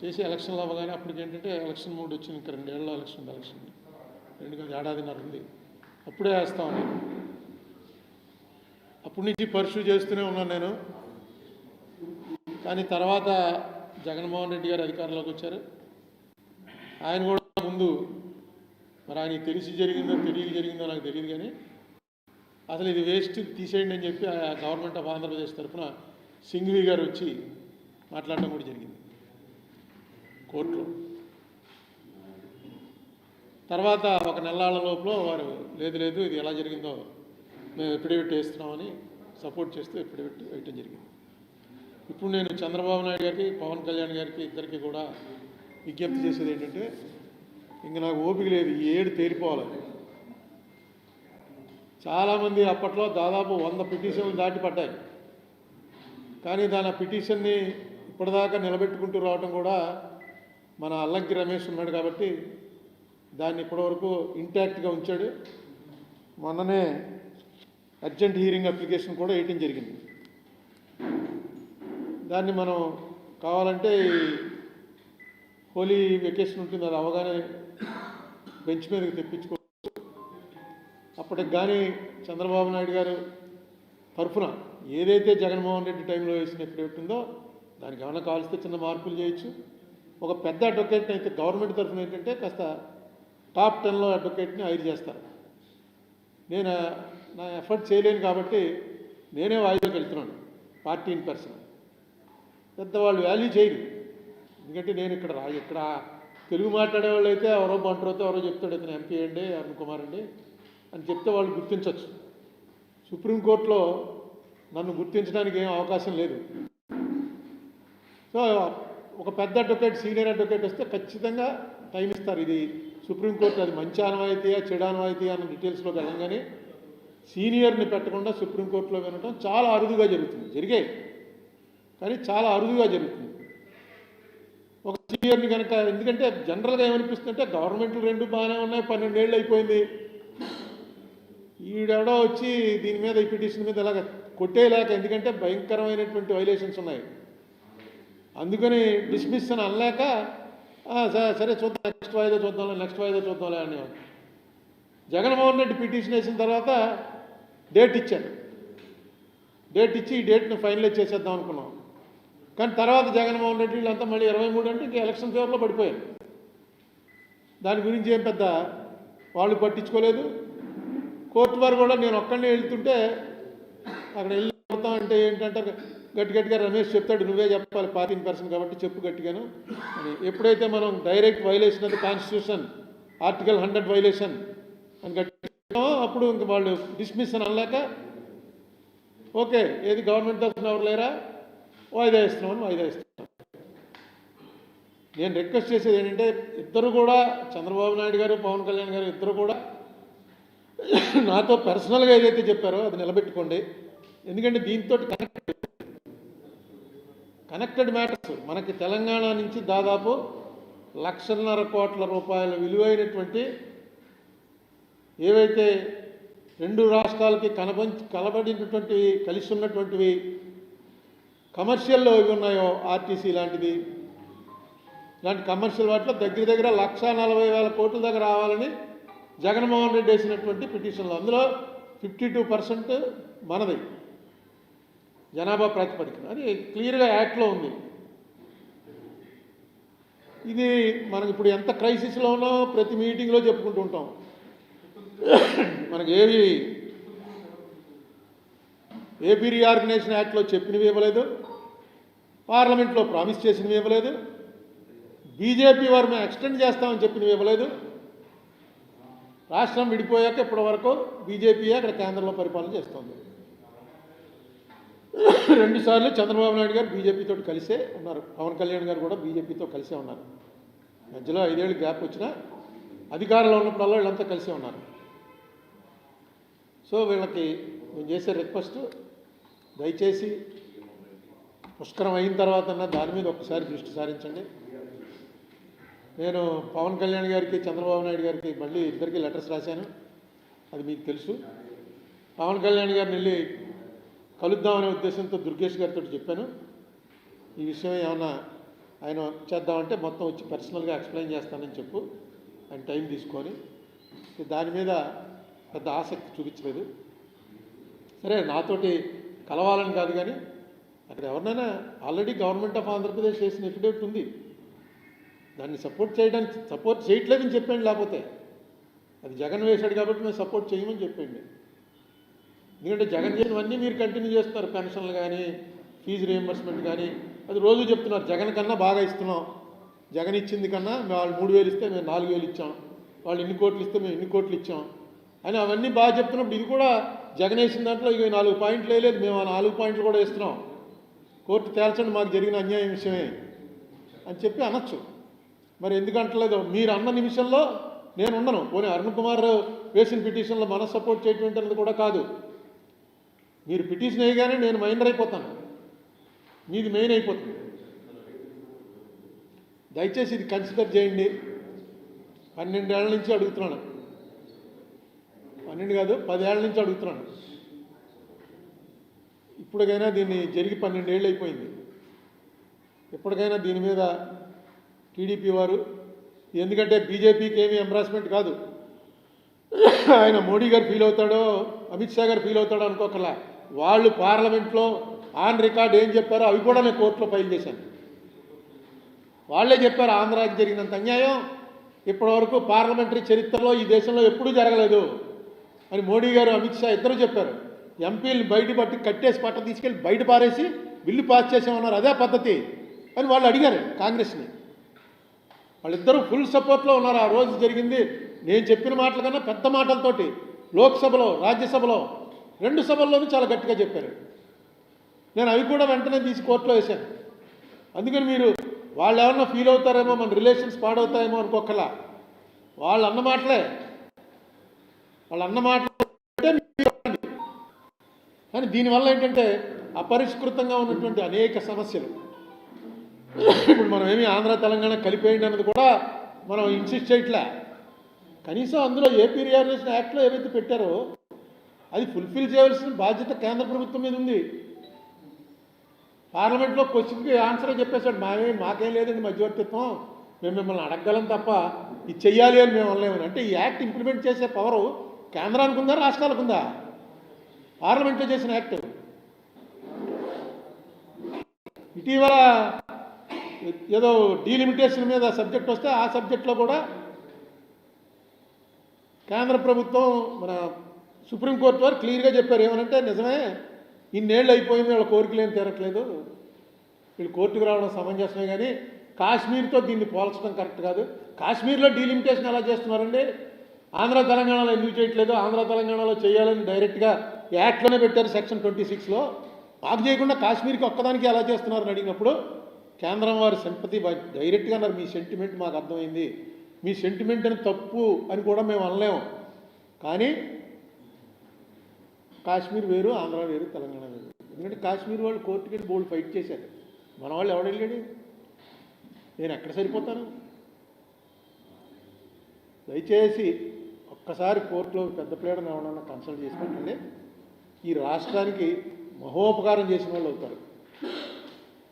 చేసి ఎలక్షన్లు అవ్వగానే అప్పటికేంటంటే ఎలక్షన్ మూడ్ వచ్చింది. ఇంకా 2 ఏళ్ళలో ఎలక్షన్ ఏడాదిన్నర ఉంది. అప్పుడే వేస్తామని అప్పటి నుంచి పర్సూ చేస్తూనే ఉన్నాను నేను. కానీ తర్వాత జగన్మోహన్ రెడ్డి గారు అధికారంలోకి వచ్చారు. ఆయన కూడా ముందు మరి ఆయన తెలిసి జరిగిందో తెలియక జరిగిందో నాకు తెలియదు, కానీ అసలు ఇది వేస్ట్ తీసేయండి అని చెప్పి గవర్నమెంట్ ఆఫ్ ఆంధ్రప్రదేశ్ తరఫున సింఘ్వి గారు వచ్చి మాట్లాడడం కూడా జరిగింది కోర్టులో. తర్వాత ఒక నెలల లోపల వారు లేదు ఇది ఎలా జరిగిందో మేము ఎఫిడవిట్ వేస్తున్నామని సపోర్ట్ చేస్తూ ఎఫిడవిట్ వేయటం జరిగింది. ఇప్పుడు నేను చంద్రబాబు నాయుడు గారికి, పవన్ కళ్యాణ్ గారికి ఇద్దరికి కూడా విజ్ఞప్తి చేసేది ఏంటంటే, ఇంక నాకు ఓపిక లేదు, ఈ ఏడు తేలిపోవాలి. చాలామంది అప్పట్లో దాదాపు 100 పిటిషన్లు దాటి పడ్డాయి. కానీ దాని పిటిషన్ని ఇప్పటిదాకా నిలబెట్టుకుంటూ రావడం కూడా మన అల్లంకి రమేష్ ఉన్నాడు కాబట్టి దాన్ని ఇప్పటివరకు ఇంటాక్ట్గా ఉంచాడు. మొన్ననే అర్జెంట్ హీరింగ్ అప్లికేషన్ కూడా వేయటం జరిగింది. దాన్ని మనం కావాలంటే హోలీ వెకేషన్ ఉంటుంది, అది అవగానే బెంచ్ మీదకి తెప్పించుకోవచ్చు. అప్పటికి కానీ చంద్రబాబు నాయుడు గారు తరఫున ఏదైతే జగన్మోహన్ రెడ్డి టైంలో వేసిన ఎఫిడవిట్ ఉందో దానికి ఏమైనా కావాల్స్తే చిన్న మార్పులు చేయొచ్చు. ఒక పెద్ద అడ్వకేట్ని అయితే గవర్నమెంట్ తరఫున ఏంటంటే కాస్త టాప్ 10లో అడ్వకేట్ని హైర్ చేస్తారు. నేను నా ఎఫర్ట్ చేయలేను కాబట్టి నేనే వాయిదాకి వెళ్తున్నాను. పార్టీ ఇన్ పర్సన్ పెద్దవాళ్ళు వాల్యూ చేయరు. ఎందుకంటే నేను ఇక్కడ తెలుగు మాట్లాడేవాళ్ళు అయితే ఎవరో బంటరోతో ఎవరో చెప్తాడు ఇతను ఎంపీ అండి, అరుణ్ కుమార్ అండి అని చెప్తే వాళ్ళు గుర్తించవచ్చు. సుప్రీంకోర్టులో నన్ను గుర్తించడానికి ఏం అవకాశం లేదు. సో ఒక పెద్ద అడ్వకేట్, సీనియర్ అడ్వకేట్ వస్తే ఖచ్చితంగా టైం ఇస్తారు. ఇది సుప్రీంకోర్టు అది మంచి ఆనవాయితీయా చెడు ఆనవాయితీయా అన్న డీటెయిల్స్లోకి వెళ్ళంగానే సీనియర్ని పెట్టకుండా సుప్రీంకోర్టులో వినటం చాలా అరుదుగా జరుగుతుంది. జరిగాయి కానీ చాలా అరుదుగా జరుగుతుంది. ఒక సీనియర్ని కనుక, ఎందుకంటే జనరల్గా ఏమనిపిస్తుందంటే గవర్నమెంట్లు 2 బాగానే ఉన్నాయి, 12 ఏళ్ళు అయిపోయింది, ఈడెవడో వచ్చి దీని మీద ఈ పిటిషన్ మీద ఇలాగ కొట్టేయలేక, ఎందుకంటే భయంకరమైనటువంటి వైలేషన్స్ ఉన్నాయి, అందుకని డిస్మిస్ అని అనలేక సరే చూద్దాం, నెక్స్ట్ వాయిదా చూద్దాంలే అనేవాడు. జగన్మోహన్ రెడ్డి పిటిషన్ వేసిన తర్వాత డేట్ ఇచ్చారు. డేట్ ఇచ్చి ఈ డేట్ని ఫైనలైజ్ చేసేద్దాం అనుకున్నాం. కానీ తర్వాత జగన్మోహన్ రెడ్డి వీళ్ళంతా మళ్ళీ 23 అంటే ఇంకా ఎలక్షన్ ఫేవర్లో పడిపోయారు. దాని గురించి ఏం పెద్ద వాళ్ళు పట్టించుకోలేదు. కోర్టు వారు కూడా నేను ఒక్కడే వెళ్తుంటే అక్కడ వెళ్ళి అంటే ఏంటంటారు, గట్టిగా రమేష్ చెప్తాడు, నువ్వే చెప్పాలి పార్టీ ఇన్ పర్సన్ కాబట్టి చెప్పు గట్టిగాను అని. ఎప్పుడైతే మనం direct violation of the constitution, article 100 violation అని గట్టిగా, అప్పుడు ఇంక వాళ్ళు డిస్మిస్ అని అనలేక ఓకే ఏది గవర్నమెంట్ తరఫున ఎవరు లేరా, వాయిదా ఇస్తున్నాం. నేను రిక్వెస్ట్ చేసేది ఏంటంటే ఇద్దరు కూడా, చంద్రబాబు నాయుడు గారు, పవన్ కళ్యాణ్ గారు ఇద్దరు కూడా నాతో పర్సనల్గా ఏదైతే చెప్పారో అది నిలబెట్టుకోండి. ఎందుకంటే దీంతో కనెక్టెడ్ మ్యాటర్స్. మనకి తెలంగాణ నుంచి దాదాపు 1,50,000 కోట్ల రూపాయల విలువైనటువంటి ఏవైతే 2 రాష్ట్రాలకి కలబడినటువంటి కలిసి ఉన్నటువంటివి కమర్షియల్లో ఇవి ఉన్నాయో, ఆర్టీసీ లాంటిది, ఇలాంటి కమర్షియల్ వాటిలో దగ్గర 1,40,000 కోట్ల దగ్గర రావాలని జగన్మోహన్ రెడ్డి వేసినటువంటి పిటిషన్లు, అందులో 52% మనది జనాభా ప్రాతిపదికన, అది క్లియర్గా యాక్ట్లో ఉంది. ఇది మనకి ఇప్పుడు ఎంత క్రైసిస్లో ఉన్నో ప్రతి మీటింగ్లో చెప్పుకుంటూ ఉంటాం. మనకి ఏపీ రీఆర్గనైజేషన్ యాక్ట్లో చెప్పినవి ఇవ్వలేదు, పార్లమెంట్లో ప్రామిస్ చేసినవి ఇవ్వలేదు, బీజేపీ వారు మేము ఎక్స్టెండ్ చేస్తామని చెప్పినవి ఇవ్వలేదు. రాష్ట్రం విడిపోయాక ఇప్పటి వరకు బీజేపీ అక్కడ కేంద్రంలో పరిపాలన చేస్తుంది. 2 సార్లు చంద్రబాబు నాయుడు గారు బీజేపీతో కలిసే ఉన్నారు, పవన్ కళ్యాణ్ గారు కూడా బీజేపీతో కలిసే ఉన్నారు. మధ్యలో 5 ఏళ్ళు గ్యాప్ వచ్చినా అధికారంలో ఉన్నప్పుడల్లా వీళ్ళంతా కలిసే ఉన్నారు. సో వీళ్ళకి నేను చేసే రిక్వెస్ట్, దయచేసి పుష్కరం అయిన తర్వాత దాని మీద ఒకసారి దృష్టి సారించండి. నేను పవన్ కళ్యాణ్ గారికి, చంద్రబాబు నాయుడు గారికి మళ్ళీ ఇద్దరికి లెటర్స్ రాశాను, అది మీకు తెలుసు. పవన్ కళ్యాణ్ గారిని వెళ్ళి కలుద్దామనే ఉద్దేశంతో దుర్గేష్ గారితో చెప్పాను. ఈ విషయం ఏమన్నా ఆయన చేద్దామంటే మొత్తం వచ్చి పర్సనల్గా ఎక్స్ప్లెయిన్ చేస్తానని చెప్పు, ఆయన టైం తీసుకొని. దాని మీద పెద్ద ఆసక్తి చూపించలేదు. సరే, నాతోటి కలవాలని కాదు, కానీ అక్కడ ఎవరినైనా ఆల్రెడీ గవర్నమెంట్ ఆఫ్ ఆంధ్రప్రదేశ్ చేసిన ఎఫిడేవిట్ ఉంది, దాన్ని సపోర్ట్ చేయట్లేదని చెప్పండి. లేకపోతే అది జగన్ వేశాడు కాబట్టి మేము సపోర్ట్ చేయమని చెప్పండి. ఎందుకంటే జగన్ చేయనివన్నీ మీరు కంటిన్యూ చేస్తున్నారు. పెన్షన్లు కానీ, ఫీజు రియంబర్స్మెంట్ కానీ, అది రోజు చెప్తున్నారు. జగన్ కన్నా బాగా ఇస్తున్నాం, జగన్ ఇచ్చింది కన్నా వాళ్ళు 3,000 ఇస్తే మేము 4,000 ఇచ్చాం, వాళ్ళు ఇన్ని కోట్లు ఇస్తే మేము ఇన్ని కోట్లు ఇచ్చాం అని అవన్నీ బాగా చెప్తున్నప్పుడు ఇది కూడా జగన్ వేసిన దాంట్లో ఇక 4 పాయింట్లు వేయలేదు, మేము ఆ 4 పాయింట్లు కూడా వేస్తున్నాం, కోర్టు తేల్చండి మాకు జరిగిన అన్యాయం విషయమే అని చెప్పి అనొచ్చు. మరి ఎందుకంటలేదు? మీరు అన్న నిమిషంలో నేను ఉండను. పోనీ అరుణ్ కుమార్ వేసిన పిటిషన్లో మన సపోర్ట్ చేయటువంటి అన్నది కూడా కాదు. మీరు పిటిషన్ వేయగానే నేను మైనర్ అయిపోతాను, మీది మెయిన్ అయిపోతుంది. దయచేసి ఇది కన్సిడర్ చేయండి. 12 ఏళ్ల నుంచి అడుగుతున్నాను, 12 కాదు 10 ఏళ్ల నుంచి అడుగుతున్నాను. ఇప్పటికైనా దీన్ని జరిగి 12 ఏళ్ళు అయిపోయింది. ఎప్పటికైనా దీని మీద టీడీపీ వారు, ఎందుకంటే బీజేపీకి ఏమీ ఎంబ్రాస్మెంట్ కాదు, ఆయన మోడీ గారు ఫీల్ అవుతాడో అమిత్ షా గారు ఫీల్ అవుతాడో అనుకోకలా, వాళ్ళు పార్లమెంట్లో ఆన్ రికార్డ్ ఏం చెప్పారో అవి కూడా నేను కోర్టులో ఫైల్ చేశాను. వాళ్ళే చెప్పారు ఆంధ్రాకి జరిగినంత అన్యాయం ఇప్పటివరకు పార్లమెంటరీ చరిత్రలో ఈ దేశంలో ఎప్పుడూ జరగలేదు అని మోడీ గారు అమిత్ షా ఇద్దరు చెప్పారు. ఎంపీలు బయట పట్టి కట్టేసి పట్ట తీసుకెళ్ళి బయట పారేసి బిల్లు పాస్ చేసామన్నారు, అదే పద్ధతి అని వాళ్ళు అడిగారు కాంగ్రెస్ని. వాళ్ళిద్దరూ ఫుల్ సపోర్ట్లో ఉన్నారు. ఆ రోజు జరిగింది నేను చెప్పిన మాటల కన్నా పెద్ద మాటలతోటి లోక్సభలో, రాజ్యసభలో 2 సభల్లోనూ చాలా గట్టిగా చెప్పారు. నేను అవి కూడా వెంటనే తీసి కోర్టులో వేశాను. అందుకని మీరు వాళ్ళు ఎవరన్నా ఫీల్ అవుతారేమో, మన రిలేషన్స్ పాడవుతాయేమో అనుకోకలా, వాళ్ళు అన్న మాటలే, కానీ దీనివల్ల ఏంటంటే అపరిష్కృతంగా ఉన్నటువంటి అనేక సమస్యలు ఇప్పుడు మనం ఏమి ఆంధ్ర తెలంగాణ కలిపేయండి అన్నది కూడా మనం ఇన్సిస్ట్ చేయట్లే. కనీసం అందులో ఏపీ రిజర్వేషన్ యాక్ట్లో ఏవైతే పెట్టారో అది ఫుల్ఫిల్ చేయవలసిన బాధ్యత కేంద్ర ప్రభుత్వం మీద ఉంది. పార్లమెంట్లో క్వశ్చన్కి ఆన్సరే చెప్పేశాడు, మాకేం లేదండి మధ్యవర్తిత్వం, మేము మిమ్మల్ని అడగగలం తప్ప ఇది చెయ్యాలి అని మేము అనలేమని. అంటే ఈ యాక్ట్ ఇంప్లిమెంట్ చేసే పవరు కేంద్రానికి ఉందా, రాష్ట్రాలకు ఉందా? పార్లమెంట్లో చేసిన యాక్ట్. ఇటీవల ఏదో డీలిమిటేషన్ మీద సబ్జెక్ట్ వస్తే ఆ సబ్జెక్ట్లో కూడా కేంద్ర ప్రభుత్వం, మన సుప్రీంకోర్టు వారు క్లియర్గా చెప్పారు. ఏమనంటే నిజమే, ఇన్నేళ్ళు అయిపోయింది, వాళ్ళ కోరికలు ఏం తీరట్లేదు, వీళ్ళు కోర్టుకు రావడం సమంజసమే, కానీ కాశ్మీర్తో దీన్ని పోల్చడం కరెక్ట్ కాదు. కాశ్మీర్లో డీలిమిటేషన్ ఎలా చేస్తున్నారండి? ఆంధ్ర తెలంగాణలో ఎందుకు చేయట్లేదు? ఆంధ్ర తెలంగాణలో చేయాలని డైరెక్ట్గా యాక్ట్లోనే పెట్టారు సెక్షన్ 26లో. మాకు చేయకుండా కాశ్మీర్కి ఒక్కదానికి ఎలా చేస్తున్నారని అడిగినప్పుడు కేంద్రం వారి సింపతి డైరెక్ట్గా అన్నారు, మీ సెంటిమెంట్ మాకు అర్థమైంది, మీ సెంటిమెంట్ అని తప్పు అని కూడా మేము అనలేము, కానీ కాశ్మీర్ వేరు, ఆంధ్ర వేరు, తెలంగాణ వేరు. ఎందుకంటే కాశ్మీర్ వాళ్ళు కోర్టుకి వెళ్ళి బోల్డ్ ఫైట్ చేశారు, మన వాళ్ళు ఎవడు వెళ్ళాడు? నేను ఎక్కడ సరిపోతాను? దయచేసి ఒక్కసారి కోర్టులో పెద్ద ప్లేడను ఎవరన్నా కన్సల్ట్ చేసుకుంటుండే ఈ రాష్ట్రానికి మహోపకారం చేసిన వాళ్ళు అవుతారు.